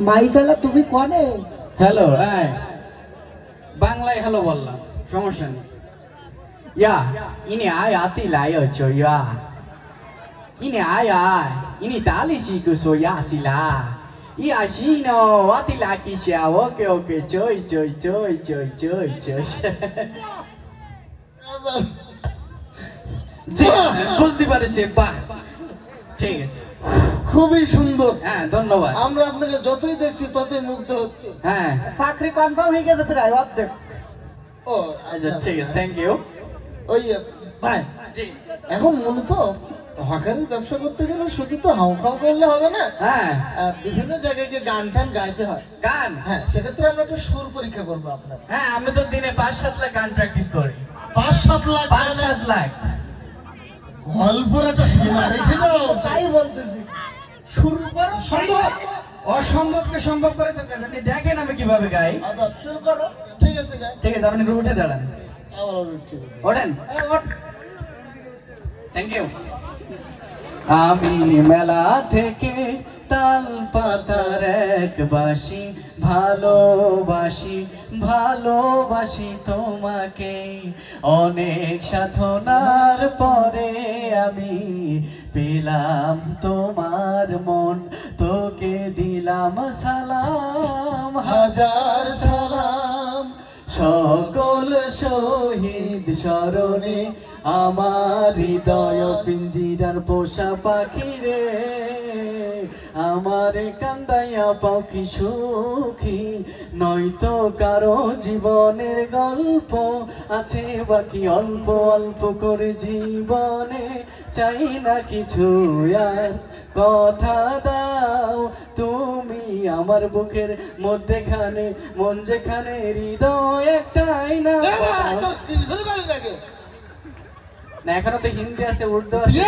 মাইকালা তুমি কনে? হ্যালো, হ্যাঁ বাংলায় হ্যালো বললাম, সমস্যা নেই। ইয়া ইনি আয় আতি লাই আছো ইয়া ইনি আয় আয় ইনি তালি চিকু সো ইয়া সিলা ইয়া সিনো আতি লাকি সিয়া ওকে ওকে চই চই চই চই চই চই জি বুঝতে পারছি। বাহ, ঠিক আছে, খুবই সুন্দর। হ্যাঁ ধন্যবাদ। আমরা আপনাকে যতই দেখছি ততই মুগ্ধ হচ্ছে। হ্যাঁ চাকরি কনফার্ম হয়ে গেছে প্রায় অর্ধেক। ও আচ্ছা ঠিক আছে, থ্যাংক ইউ। ওই ভাই, জি এখন মূলত হকারের ব্যবসা করতে গেলে শুধু তো হাউখাউ করলে হবে না, হ্যাঁ বিভিন্ন জায়গায় যে গান টান গাইতে হয়। গান, হ্যাঁ, সেক্ষেত্রে আমরা একটা সুর পরীক্ষা করবো আপনার। হ্যাঁ আমি তো দিনে 5-7 লাখ গান প্র্যাকটিস করি। 5-7 লাখ 5-7 লাখ গল্পের একটা সীমা রেখে দাও। তাই বলতেছি, শুরু করো। সম্ভব? অসম্ভবকে সম্ভব করে তো কাজ। আপনি দেখেন আমি কিভাবে গাই। আচ্ছা, শুরু করো। ঠিক আছে গাই। ঠিক আছে, আপনি একটু উঠে দাঁড়ান, আবার ঠিক আছে। ওঠেন। Thank you. আমি মেলা থেকে তাল পাতার এক বাসি ভালোবাসি ভালোবাসি তোমাকে। অনেক সাধনার পরে আমি পেলাম তোমার মন, তোকে দিলাম সালাম হাজার সালাম সকল শহীদ স্মরণে, আমার হৃদয় পিঞ্জিরার পোষা পাখি রে, আমার কান্দাইয়া পাখি সুখী, নয়তো কারো জীবনের গল্প আছে বাকি অল্প অল্প করে জীবনে, চাই না কিছু আর কথা দাও তুমি আমার বুকের মধ্যেখানে, মন যেখানে হৃদয় একটাই না। না এখানে তো হিন্দি আছে, উর্দু আছে।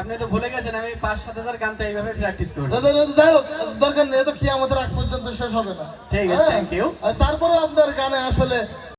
আপনি তো ভুলে গেছেন আমি 5-7 হাজার গান তো এইভাবে প্র্যাকটিস করি। যাই হোক, দরকার নেই, তো কি আমাদের আগ পর্যন্ত শেষ হবে না। ঠিক আছে, থ্যাংক ইউ। তারপরে আপনার গানে আসলে